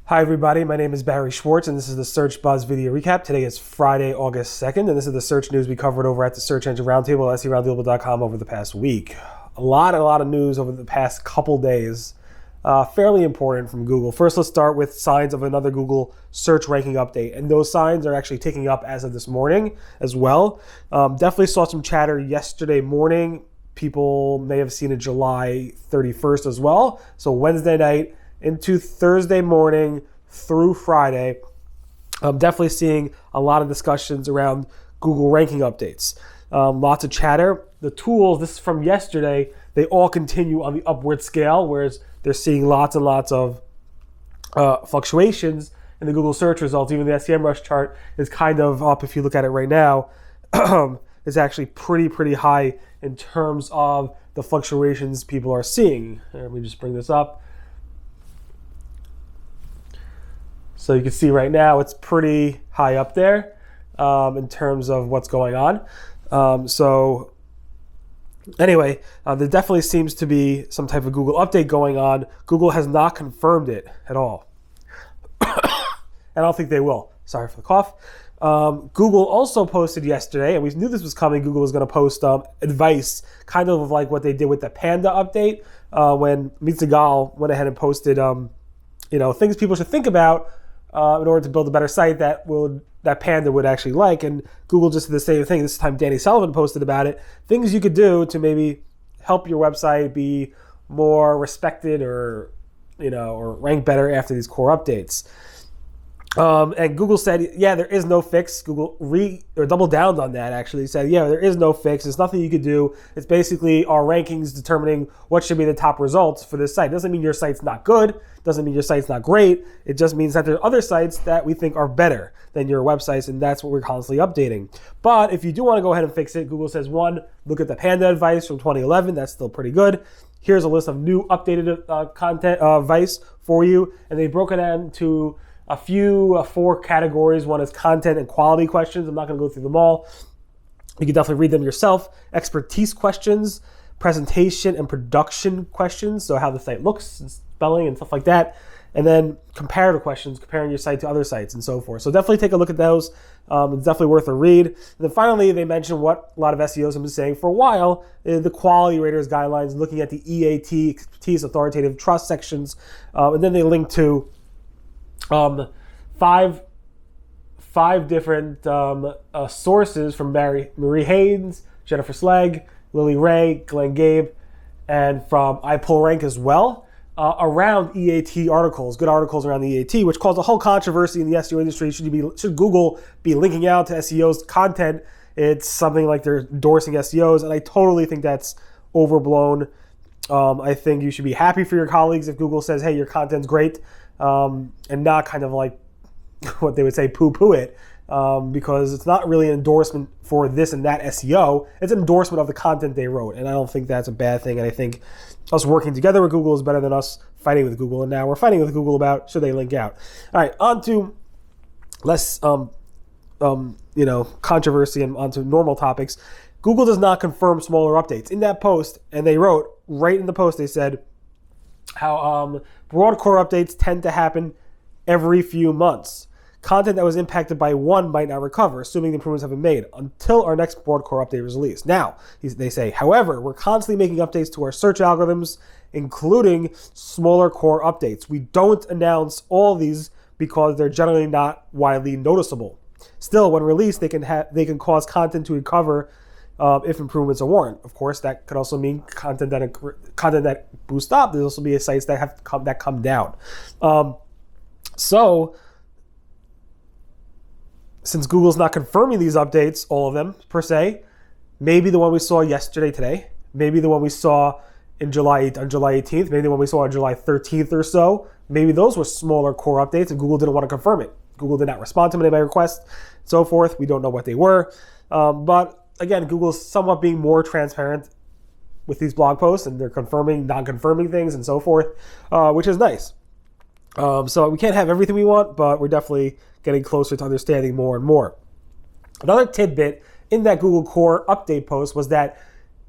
Hi everybody, my name is Barry Schwartz and this is the Search Buzz video recap. Today is Friday, August 2nd, and this is the search news we covered over at the Search Engine Roundtable at seroundtable.com over the past week. A lot of news over the past couple days, fairly important from Google. First, let's start with signs of another Google search ranking update, and those signs are actually ticking up as of this morning as well. Definitely saw some chatter yesterday morning. People may have seen it July 31st as well, so Wednesday night into Thursday morning through Friday, I'm definitely seeing a lot of discussions around Google ranking updates. Lots of chatter. The tools, this is from yesterday, they all continue on the upward scale, whereas they're seeing lots and lots of fluctuations in the Google search results. Even the SEMrush chart is kind of up, if you look at it right now. It's actually pretty high in terms of the fluctuations people are seeing. Let me just bring this up. So you can see right now it's pretty high up there in terms of what's going on. So anyway, there definitely seems to be some type of Google update going on. Google has not confirmed it at all. And I don't think they will. Sorry for the cough. Google also posted yesterday, and we knew this was coming, Google was going to post advice, kind of like what they did with the Panda update, when Mitsugal went ahead and posted things people should think about in order to build a better site that Panda would actually like. And Google just did the same thing. This time Danny Sullivan posted about it. Things you could do to maybe help your website be more respected or rank better after these core updates. And Google said, yeah, there is no fix. Google doubled down on that, actually. Said, yeah, there is no fix. There's nothing you could do. It's basically our rankings determining what should be the top results for this site. Doesn't mean your site's not good. Doesn't mean your site's not great. It just means that there are other sites that we think are better than your websites, and that's what we're constantly updating. But if you do want to go ahead and fix it, Google says, one, look at the Panda advice from 2011. That's still pretty good. Here's a list of new updated content advice for you, and they broke it down to four categories. One is content and quality questions. I'm not going to go through them all. You can definitely read them yourself. Expertise questions, presentation and production questions, so how the site looks, and spelling and stuff like that. And then comparative questions, comparing your site to other sites and so forth. So definitely take a look at those. It's definitely worth a read. And then finally, they mentioned what a lot of SEOs have been saying for a while, the quality raters guidelines, looking at the EAT, expertise, authoritative, trust sections. And then they link to five different sources from Marie Haynes, Jennifer Slegg, Lily Ray, Glenn Gabe, and from iPullRank as well, around EAT articles, good articles around the EAT, which caused a whole controversy in the SEO industry. Should Google be linking out to SEOs content? It's something like they're endorsing SEOs, and I totally think that's overblown. I think you should be happy for your colleagues if Google says, hey, your content's great, and not kind of like what they would say, poo-poo it, because it's not really an endorsement for this and that SEO. It's an endorsement of the content they wrote, and I don't think that's a bad thing. And I think us working together with Google is better than us fighting with Google, and now we're fighting with Google about should they link out. All right, on to less controversy and onto normal topics. Google does not confirm smaller updates. In that post, and they wrote right in the post, they said how broad core updates tend to happen every few months. Content that was impacted by one might not recover, assuming the improvements have been made, until our next broad core update is released. Now, they say, however, we're constantly making updates to our search algorithms, including smaller core updates. We don't announce all of these because they're generally not widely noticeable. Still, when released, they can cause content to recover if improvements are warranted. Of course, that could also mean content that boosts up. There's also be sites that come down. So, since Google's not confirming these updates, all of them per se, maybe the one we saw today, maybe the one we saw on July 18th, maybe the one we saw on July 13th or so, maybe those were smaller core updates and Google didn't want to confirm it. Google did not respond to many of my requests, so forth. We don't know what they were. But again, Google is somewhat being more transparent with these blog posts, and they're confirming, non-confirming things and so forth, which is nice. So we can't have everything we want, but we're definitely getting closer to understanding more and more. Another tidbit in that Google Core update post was that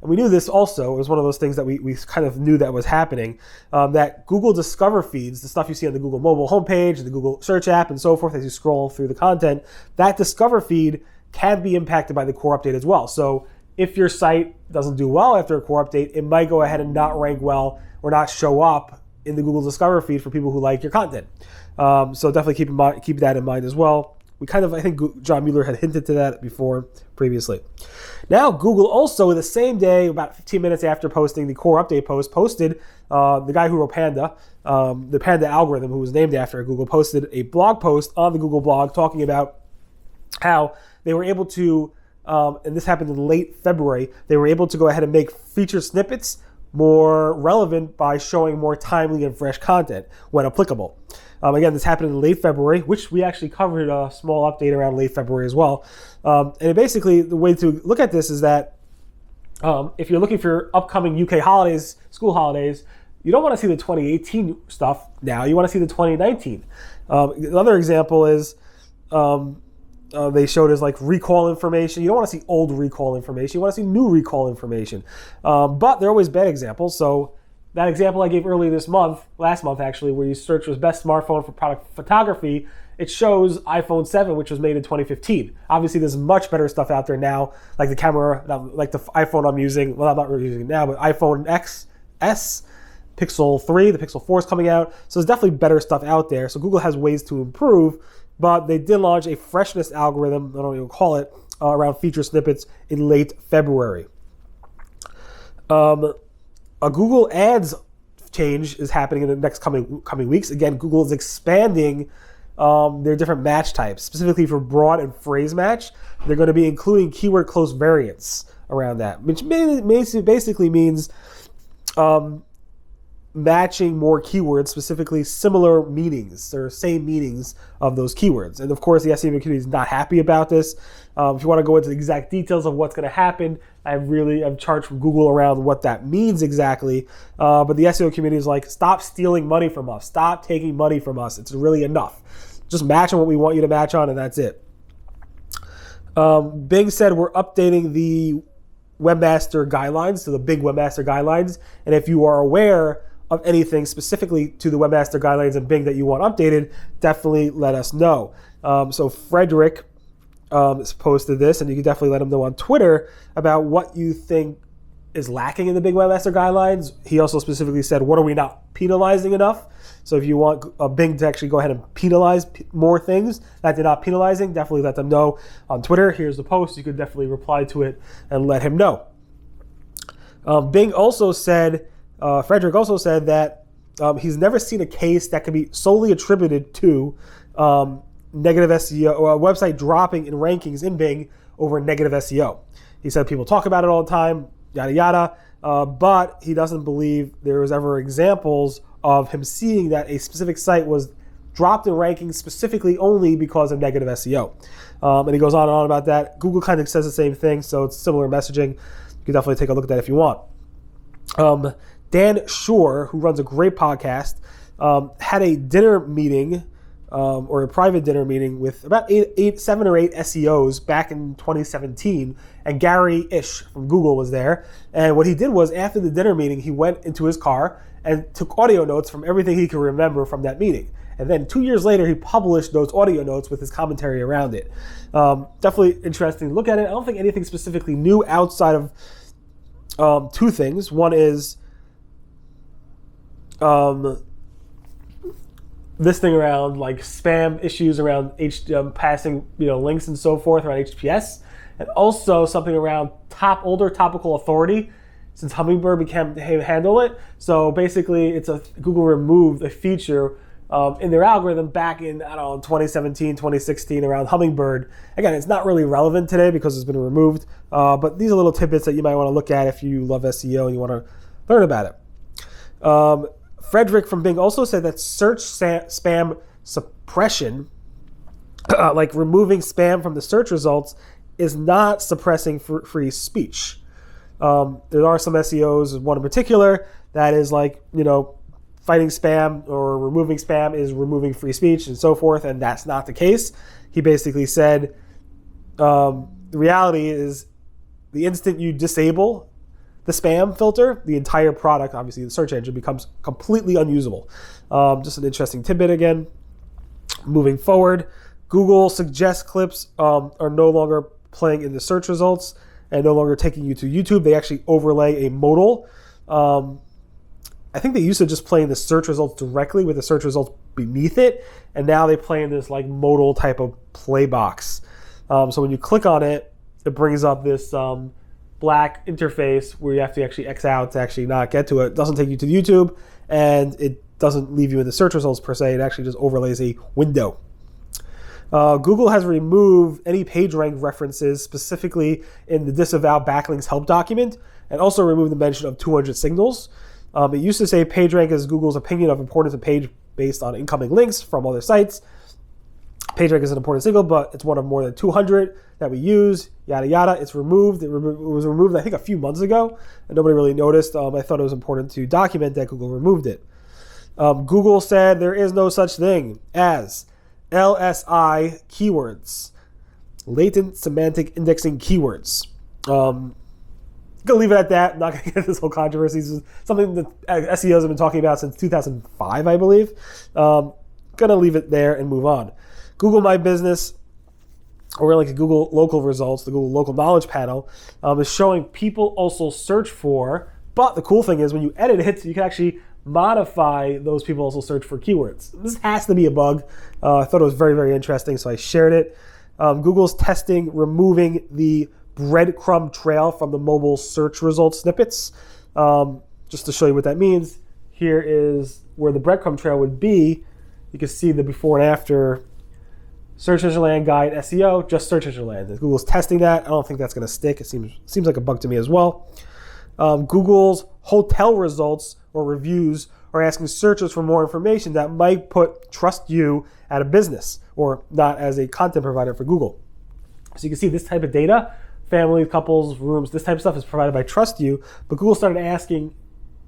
and we knew this also, it was one of those things that we kind of knew that was happening, that Google Discover feeds, the stuff you see on the Google mobile homepage, the Google search app, and so forth as you scroll through the content, that Discover feed can be impacted by the core update as well. So if your site doesn't do well after a core update, it might go ahead and not rank well or not show up in the Google Discover feed for people who like your content. So definitely keep that in mind as well. I think John Mueller had hinted to that before previously. Now, Google also, the same day, about 15 minutes after posting the core update post, posted, the guy who wrote Panda, the Panda algorithm, who was named after Google, posted a blog post on the Google blog talking about how they were able to, and this happened in late February, they were able to go ahead and make feature snippets more relevant by showing more timely and fresh content when applicable. Again, this happened in late February, which we actually covered a small update around late February as well. And basically, the way to look at this is that if you're looking for upcoming UK holidays, school holidays, you don't want to see the 2018 stuff now. You want to see the 2019. Another example is they showed us like recall information. You don't want to see old recall information. You want to see new recall information. But they're always bad examples. So that example I gave earlier last month actually, where you search was best smartphone for product photography, it shows iPhone 7, which was made in 2015. Obviously, there's much better stuff out there now, like the camera, like the iPhone I'm using. Well, I'm not really using it now, but iPhone XS, Pixel 3, the Pixel 4 is coming out. So there's definitely better stuff out there. So Google has ways to improve, but they did launch a freshness algorithm, I don't even call it, around feature snippets in late February. A Google Ads change is happening in the next coming weeks. Again, Google is expanding their different match types, specifically for broad and phrase match. They're going to be including keyword close variants around that, which basically means matching more keywords, specifically similar meanings or same meanings of those keywords. And of course, the SEO community is not happy about this. If you want to go into the exact details of what's going to happen, I've charged from Google around what that means exactly. But the SEO community is like, stop stealing money from us. Stop taking money from us. It's really enough. Just match on what we want you to match on, and that's it. Bing said we're updating the Webmaster Guidelines to the big Webmaster Guidelines. And if you are aware of anything specifically to the Webmaster Guidelines and Bing that you want updated, definitely let us know. So Frederick posted this, and you can definitely let him know on Twitter about what you think is lacking in the big Webmaster Guidelines. He also specifically said, what are we not penalizing enough? So if you want Bing to actually go ahead and penalize more things that they're not penalizing, definitely let them know on Twitter. Here's the post. You could definitely reply to it and let him know. Bing also said, Frederick also said that he's never seen a case that can be solely attributed to negative SEO or a website dropping in rankings in Bing over negative SEO. He said people talk about it all the time, yada yada, but he doesn't believe there was ever examples of him seeing that a specific site was dropped in rankings specifically only because of negative SEO. And he goes on and on about that. Google kind of says the same thing, so it's similar messaging. You can definitely take a look at that if you want. Dan Shore, who runs a great podcast, had a dinner meeting or a private dinner meeting with about 7 or 8 SEOs back in 2017, and Gary Ish from Google was there. And what he did was, after the dinner meeting, he went into his car and took audio notes from everything he could remember from that meeting. And then 2 years later, he published those audio notes with his commentary around it. Definitely interesting to look at it. I don't think anything specifically new outside of 2 things. One is this thing around like spam issues around passing links and so forth around HTTPS, and also something around older topical authority, since Hummingbird became handle it. So basically, Google removed a feature in their algorithm back in 2017, 2016 around Hummingbird. Again, it's not really relevant today because it's been removed, but these are little tidbits that you might want to look at if you love SEO and you want to learn about it. Frederick from Bing also said that search spam suppression, like removing spam from the search results, is not suppressing free speech. There are some SEOs, one in particular, that is like, fighting spam or removing spam is removing free speech and so forth, and that's not the case. He basically said the reality is the instant you disable the spam filter, the entire product, obviously the search engine, becomes completely unusable. Just an interesting tidbit again. Moving forward, Google suggest clips are no longer playing in the search results and no longer taking you to YouTube. They actually overlay a modal. I think they used to just play in the search results directly with the search results beneath it, and now they play in this like modal type of play box. So when you click on it, it brings up this black interface where you have to actually X out to actually not get to it. It doesn't take you to YouTube, and it doesn't leave you in the search results per se. It actually just overlays a window. Google has removed any PageRank references specifically in the disavow backlinks help document, and also removed the mention of 200 signals. It used to say PageRank is Google's opinion of importance of page based on incoming links from other sites. PageRank is an important signal, but it's one of more than 200 that we use, yada, yada. It's removed. It was removed, I think, a few months ago, and nobody really noticed. I thought it was important to document that Google removed it. Google said there is no such thing as LSI keywords, latent semantic indexing keywords. Gonna leave it at that. I'm not gonna get into this whole controversy. This is something that SEOs have been talking about since 2005, I believe. Gonna leave it there and move on. Google My Business, or like Google Local Results, the Google Local Knowledge Panel, is showing people also search for. But the cool thing is when you edit it, you can actually modify those people also search for keywords. This has to be a bug. I thought it was very, very interesting, so I shared it. Google's testing removing the breadcrumb trail from the mobile search results snippets. Just to show you what that means, here is where the breadcrumb trail would be. You can see the before and after search engine land guide SEO, just search engine land. Google's testing that. I don't think that's going to stick. It seems like a bug to me as well. Google's hotel results or reviews are asking searchers for more information that might put Trust You out of business or not as a content provider for Google. So you can see this type of data, families, couples, rooms, this type of stuff is provided by Trust You, but Google started asking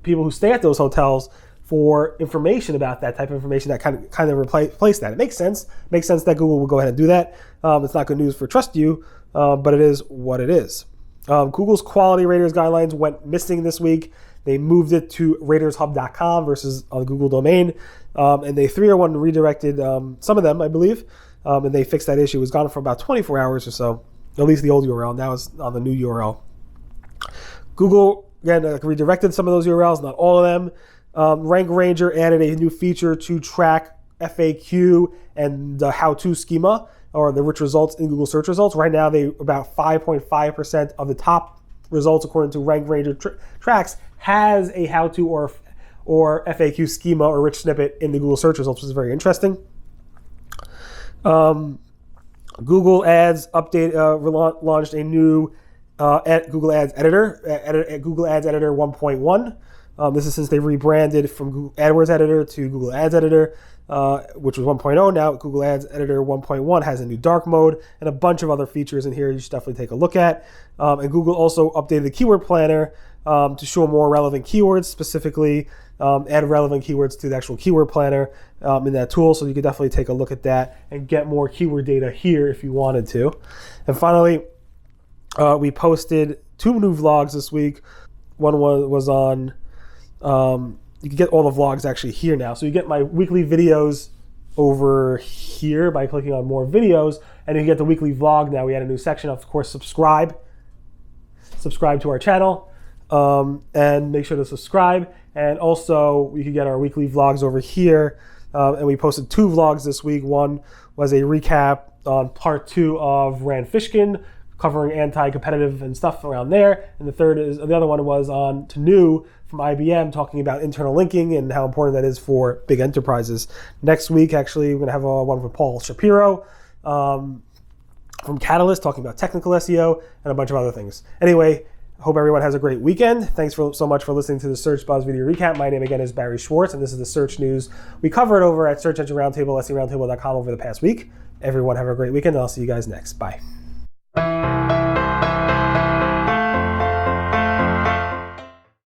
people who stay at those hotels for information about that type of information that kind of replace that. It makes sense. It makes sense that Google will go ahead and do that. It's not good news for Trust You, but it is what it is. Google's quality raters guidelines went missing this week. They moved it to ratershub.com versus on the Google domain, and they 301 redirected some of them, I believe, and they fixed that issue. It was gone for about 24 hours or so, at least the old URL. Now it's on the new URL. Google, again, redirected some of those URLs, not all of them. Rank Ranger added a new feature to track FAQ and the how-to schema, or the rich results in Google search results. Right now, they about 5.5% of the top results, according to Rank Ranger tracks, has a how-to or FAQ schema or rich snippet in the Google search results, which is very interesting. Google Ads launched a new Google Ads Editor, Google Ads Editor 1.1. This is since they rebranded from Google AdWords Editor to Google Ads Editor, which was 1.0. Now Google Ads Editor 1.1 has a new dark mode and a bunch of other features in here you should definitely take a look at. And Google also updated the keyword planner to show more relevant keywords, specifically add relevant keywords to the actual keyword planner in that tool. So you could definitely take a look at that and get more keyword data here if you wanted to. And finally, we posted 2 new vlogs this week. One was on... you can get all the vlogs actually here now. So you get my weekly videos over here by clicking on more videos, and you get the weekly vlog now. We had a new section. Of course, subscribe to our channel, and make sure to subscribe. And also, you can get our weekly vlogs over here. And we posted 2 vlogs this week. One was a recap on part 2 of Rand Fishkin, covering anti-competitive and stuff around there. And the other one was on to New from IBM, talking about internal linking and how important that is for big enterprises. Next week, actually, we're going to have one with Paul Shapiro from Catalyst, talking about technical SEO and a bunch of other things. Anyway, hope everyone has a great weekend. Thanks so much for listening to the Search Buzz video recap. My name again is Barry Schwartz, and this is the search news we covered over at Search Engine Roundtable, SERoundtable.com over the past week. Everyone have a great weekend, and I'll see you guys next. Bye.